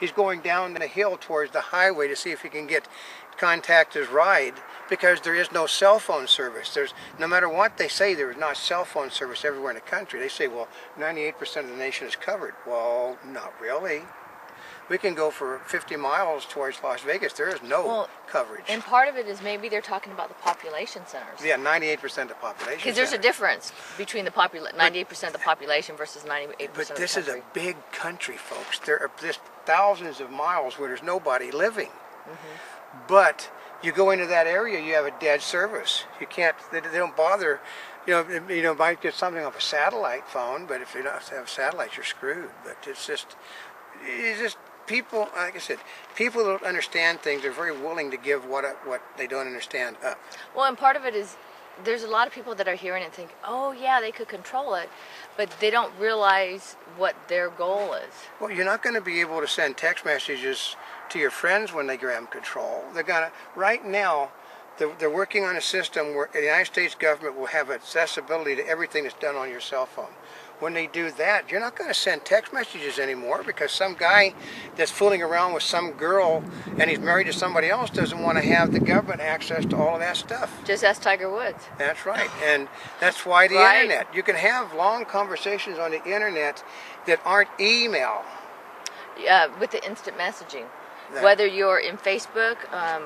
He's going down the hill towards the highway to see if he can contact his ride, because there is no cell phone service. No matter what they say, there is not cell phone service everywhere in the country. They say, well, 98% of the nation is covered. Well, not really. We can go for 50 miles towards Las Vegas. There is no coverage. And part of it is maybe they're talking about the population centers. Yeah, 98% of population. Because there's a difference between the 98% of the population versus 98% of the country. But this is a big country, folks. There are just thousands of miles where there's nobody living. But you go into that area, you have a dead service. You can't. They don't bother. You might get something off a satellite phone, but if you don't have satellites, you're screwed. But it's just people. Like I said, people don't understand things. They're very willing to give what they don't understand up. Well, and part of it is there's a lot of people that are hearing it and think, oh yeah, they could control it, but they don't realize what their goal is. Well, you're not going to be able to send text messages to your friends when they grab control. They're gonna right now. They're working on a system where the United States government will have accessibility to everything that's done on your cell phone. When they do that, you're not going to send text messages anymore, because some guy that's fooling around with some girl and he's married to somebody else doesn't want to have the government access to all of that stuff. Just ask Tiger Woods. That's right. And that's why the internet. You can have long conversations on the internet that aren't email. With the instant messaging. Whether you're in Facebook,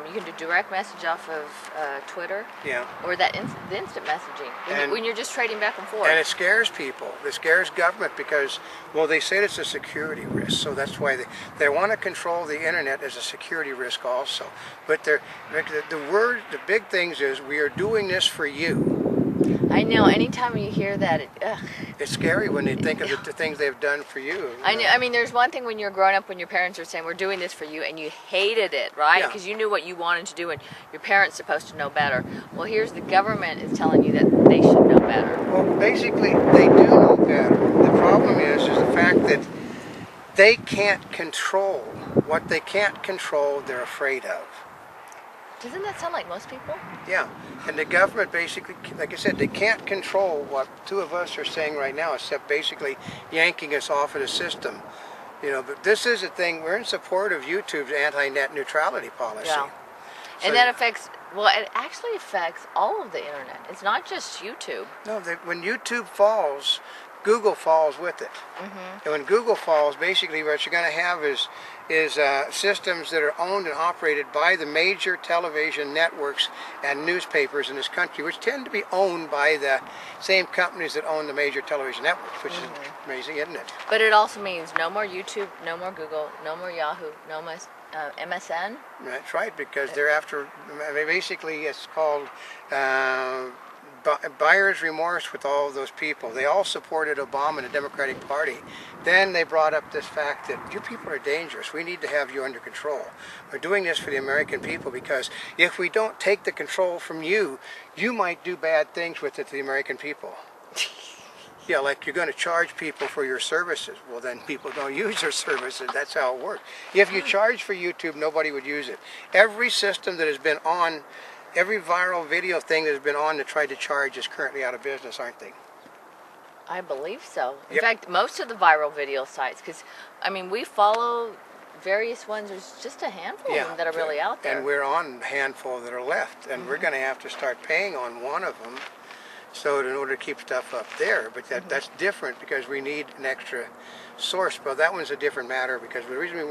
you can do direct message off of Twitter, or the instant messaging, when you're just trading back and forth. And it scares people. It scares government because, well, they say it's a security risk, so that's why they want to control the internet as a security risk also. But the big things is, we are doing this for you. I know. Anytime you hear that, it's scary when they think of the things they've done for you. I know. I mean, there's one thing when you're growing up, when your parents are saying, we're doing this for you, and you hated it, right? Because you knew what you wanted to do, and your parents supposed to know better. Well, here's the government is telling you that they should know better. Well, basically, they do know better. The problem is the fact that they can't control. What they can't control, they're afraid of. Doesn't that sound like most people? Yeah, and the government basically, like I said, they can't control what two of us are saying right now, except basically yanking us off of the system. But this is a thing, we're in support of YouTube's anti-net neutrality policy. Yeah. So, and that affects, well, it actually affects all of the internet. It's not just YouTube. No, when YouTube falls, Google falls with it. And when Google falls, basically what you're going to have is systems that are owned and operated by the major television networks and newspapers in this country, which tend to be owned by the same companies that own the major television networks, which is amazing, isn't it? But it also means no more YouTube, no more Google, no more Yahoo, no more MSN. That's right, because they're after, basically it's called buyer's remorse with all of those people. They all supported Obama and the Democratic Party. Then they brought up this fact that you people are dangerous. We need to have you under control. We're doing this for the American people, because if we don't take the control from you, you might do bad things with it to the American people. Yeah, like you're going to charge people for your services. Well, then people don't use your services. That's how it works. If you charge for YouTube, nobody would use it. Every system that has been on, every viral video thing that has been on to try to charge is currently out of business, aren't they? I believe so. In fact, most of the viral video sites, because, I mean, we follow various ones. There's just a handful of them that are really out there. And we're on a handful that are left. And we're going to have to start paying on one of them, so in order to keep stuff up there. But that's different, because we need an extra source. But that one's a different matter, because the reason we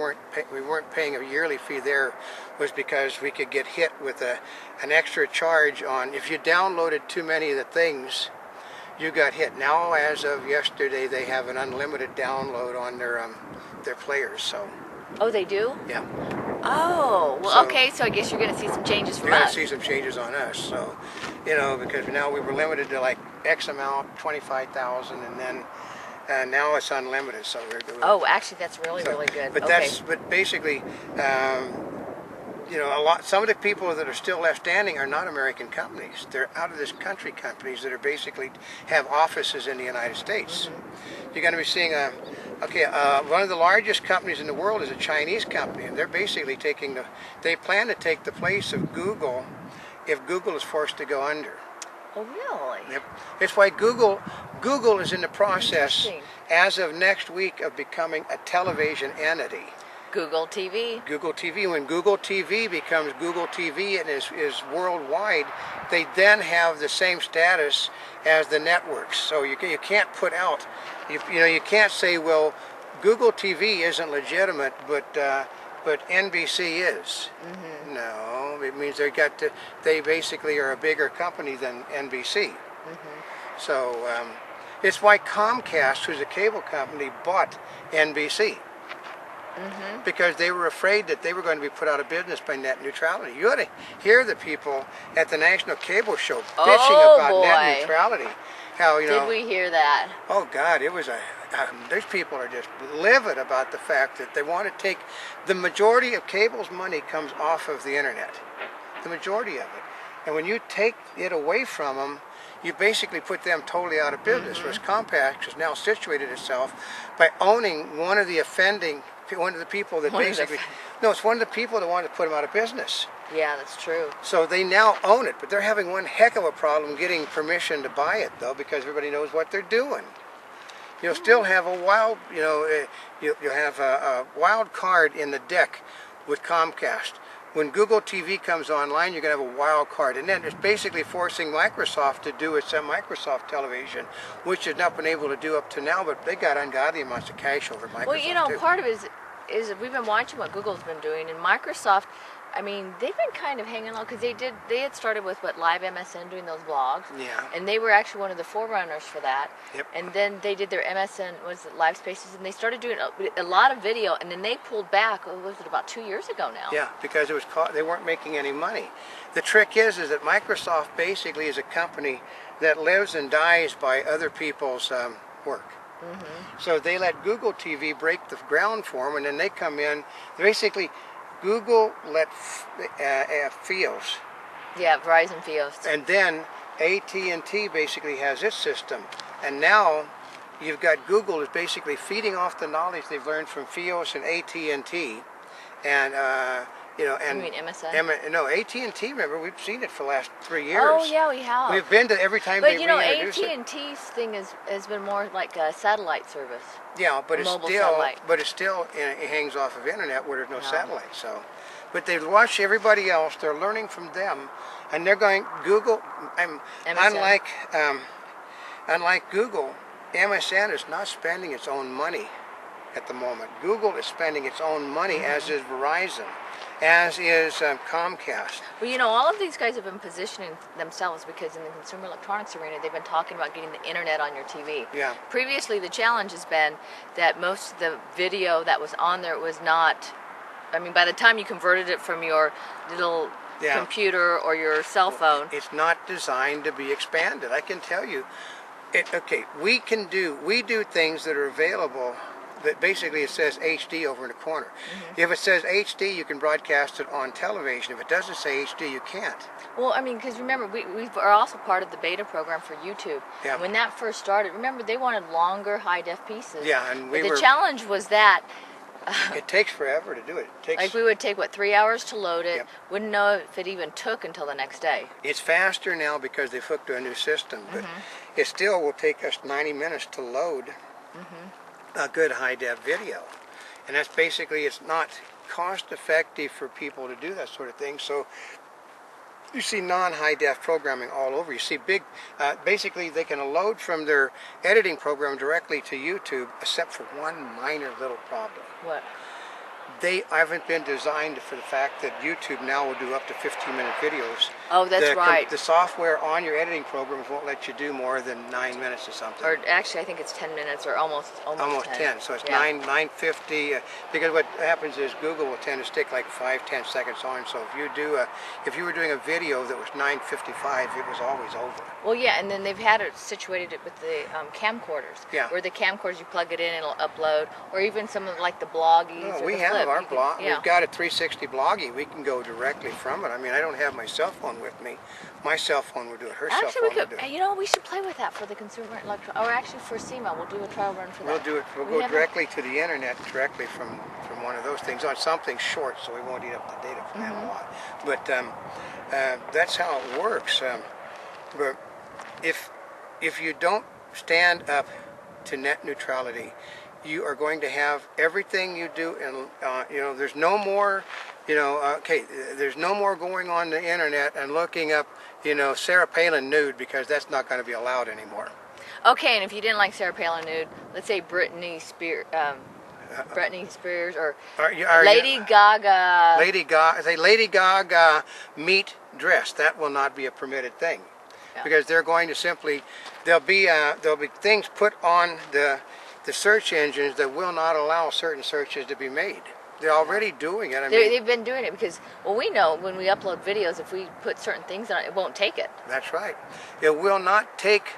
weren't paying a yearly fee there was because we could get hit with an extra charge on, if you downloaded too many of the things, you got hit. Now, as of yesterday, they have an unlimited download on their players. So. Oh, they do? Yeah. Oh, well, okay. So I guess you're going to see some changes from us. You're going to see some changes on us. So, because now we were limited to like X amount, 25,000, and then now it's unlimited. So we're doing. Oh, actually, that's really good. But but basically, some of the people that are still left standing are not American companies. They're out of this country companies that are basically have offices in the United States. You're going to be seeing one of the largest companies in the world is a Chinese company, and they're basically they plan to take the place of Google if Google is forced to go under. Oh, really? Yep. It's why Google is in the process as of next week of becoming a television entity. Google TV. Google TV. When Google TV becomes Google TV and is worldwide, they then have the same status as the networks. So you can't put out, you can't say, well, Google TV isn't legitimate, but NBC is. Mm-hmm. No, it means they basically are a bigger company than NBC. Mm-hmm. So it's why Comcast, who's a cable company, bought NBC. Mm-hmm. Because they were afraid that they were going to be put out of business by net neutrality. You ought to hear the people at the National Cable Show bitching about net neutrality. How, Did we hear that? Oh God, it was these people are just livid about the fact that they want to take the majority of cable's money comes off of the internet, the majority of it, and when you take it away from them, you basically put them totally out of business. Mm-hmm. Whereas Comcast has now situated itself by owning one of the people that basically, no, it's one of the people that wanted to put them out of business. Yeah, that's true. So they now own it, but they're having one heck of a problem getting permission to buy it, though, because everybody knows what they're doing. You'll still have a wild, you'll have a wild card in the deck with Comcast. When Google TV comes online, you're going to have a wild card. And then it's basically forcing Microsoft to do its Microsoft television, which it's not been able to do up to now, but they got ungodly amounts of cash over Microsoft. Well, too. Part of it is we've been watching what Google's been doing, and Microsoft, I mean, they've been kind of hanging on, because they had started with Live MSN doing those blogs. Yeah. And they were actually one of the forerunners for that. Yep. And then they did their MSN, Live Spaces, and they started doing a lot of video, and then they pulled back, was it about 2 years ago now? Yeah, because they weren't making any money. The trick is that Microsoft basically is a company that lives and dies by other people's work. Mm-hmm. So they let Google TV break the ground for them, and then they come in, basically, Google let Fios. Yeah, Verizon Fios. And then AT&T basically has its system. And now you've got Google is basically feeding off the knowledge they've learned from Fios and AT&T. And, and... You mean MSN? No, AT&T, remember, we've seen it for the last 3 years. Oh, yeah, we have. We've been to every time they reintroduce it. But, AT&T's thing has been more like a satellite service. Yeah, but it still hangs off of internet where there's no satellite. So, but they've watched everybody else. They're learning from them, and they're going Google. Unlike Google, MSN is not spending its own money at the moment. Google is spending its own money, as is Verizon, as is Comcast. Well, all of these guys have been positioning themselves because in the consumer electronics arena, they've been talking about getting the internet on your TV. Yeah. Previously, the challenge has been that most of the video that was on there was not, by the time you converted it from your little computer or your cell phone. It's not designed to be expanded. I can tell you. We do things that are available. That basically it says HD over in the corner. Mm-hmm. If it says HD, you can broadcast it on television. If it doesn't say HD, you can't. Well, because remember, we are also part of the beta program for YouTube. Yeah. When that first started, remember, they wanted longer high-def pieces. Yeah, and the challenge was that... it takes forever to do it. We would take, 3 hours to load it. Yep. Wouldn't know if it even took until the next day. It's faster now because they've hooked to a new system, but it still will take us 90 minutes to load. Mm-hmm. A good high-def video, and that's basically, it's not cost-effective for people to do that sort of thing. So you see non-high-def programming all over. You see basically they can load from their editing program directly to YouTube, except for one minor little problem. What? They haven't been designed for the fact that YouTube now will do up to 15-minute videos. Oh, that's right. The software on your editing programs won't let you do more than 9 minutes or something. Or actually, I think it's 10 minutes or almost 10. So it's 9:50. Because what happens is Google will tend to stick like 5-10 seconds on. So if you were doing a video that was 9:55, it was always over. Well, yeah, and then they've had it situated with the camcorders. Yeah. Where the camcorders, you plug it in, it'll upload, or even some of the bloggies. We have our blog. We've got a 360 bloggy. We can go directly from it. I don't have my cell phone with me. My cell phone will do it. Her cell phone will do it. We should play with that for the consumer or actually for SEMA. We'll do a trial run for that. We'll do it. We'll go directly to the internet, directly from one of those things on something short, so we won't eat up the data from that a lot. But that's how it works. But if you don't stand up to net neutrality, you are going to have everything you do, and you know, there's no more, you know, there's no more going on the internet and looking up, you know, Sarah Palin nude, because that's not going to be allowed anymore. Okay, and if you didn't like Sarah Palin nude, let's say Britney Spears or Lady Gaga. Lady Gaga meet dress. That will not be a permitted thing, because they're going to simply, there'll be things put on the search engines that will not allow certain searches to be made. They're already doing it. They've been doing it because, well, we know when we upload videos, if we put certain things on it, it won't take it. That's right. It will not take.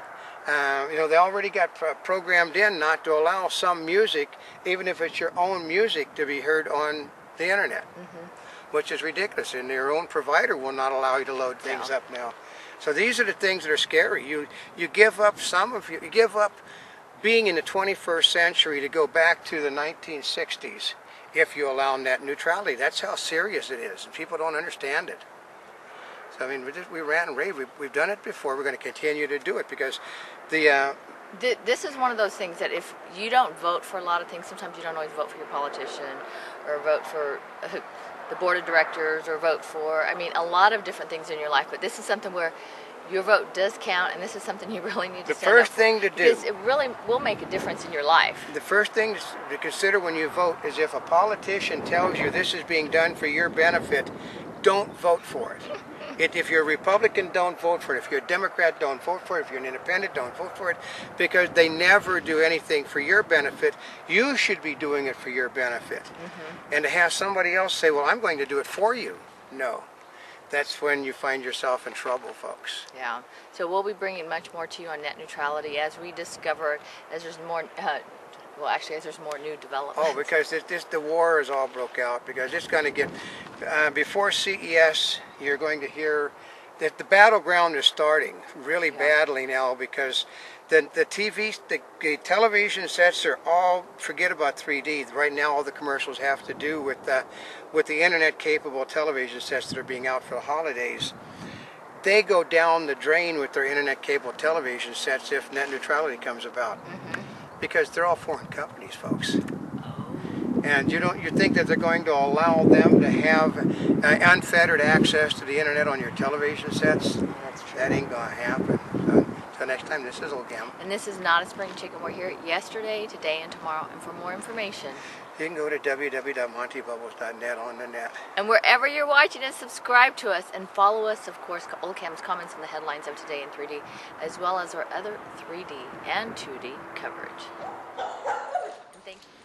You know, they already got programmed in not to allow some music, even if it's your own music, to be heard on the internet, which is ridiculous. And your own provider will not allow you to load things up now. So these are the things that are scary. You give up you give up being in the 21st century to go back to the 1960s if you allow net neutrality. That's how serious it is, and people don't understand it. So, I mean, we ran and raved. We've done it before. We're going to continue to do it, because this is one of those things that if you don't vote for a lot of things, sometimes you don't always vote for your politician or vote for the board of directors or vote for, I mean, a lot of different things in your life. But this is something where your vote does count, and this is something you really need to stand up for. The first thing to do, because it really will make a difference in your life. The first thing to consider when you vote is, if a politician tells you this is being done for your benefit, don't vote for it. If you're a Republican, don't vote for it. If you're a Democrat, don't vote for it. If you're an independent, don't vote for it, because they never do anything for your benefit. You should be doing it for your benefit. And to have somebody else say, well, I'm going to do it for you. No. That's when you find yourself in trouble, folks. Yeah. So we'll be bringing much more to you on net neutrality as we discover, as there's more, well, actually, as there's more new developments. Oh, because the war is all broke out, because it's going to get, before CES, you're going to hear that the battleground is starting really badly now, because the television sets are all, forget about 3D. Right now, all the commercials have to do with the internet-capable television sets that are being out for the holidays. They go down the drain with their internet-capable television sets if net neutrality comes about, because they're all foreign companies, folks. And you think that they're going to allow them to have unfettered access to the internet on your television sets? That's true. That ain't going to happen. So next time, this is Old Gam. And this is not a spring chicken. We're here yesterday, today, and tomorrow. And for more information, you can go to www.montybubbles.net on the net. And wherever you're watching us, subscribe to us and follow us, of course, Old Cam's comments on the headlines of Today in 3D, as well as our other 3D and 2D coverage. And thank you.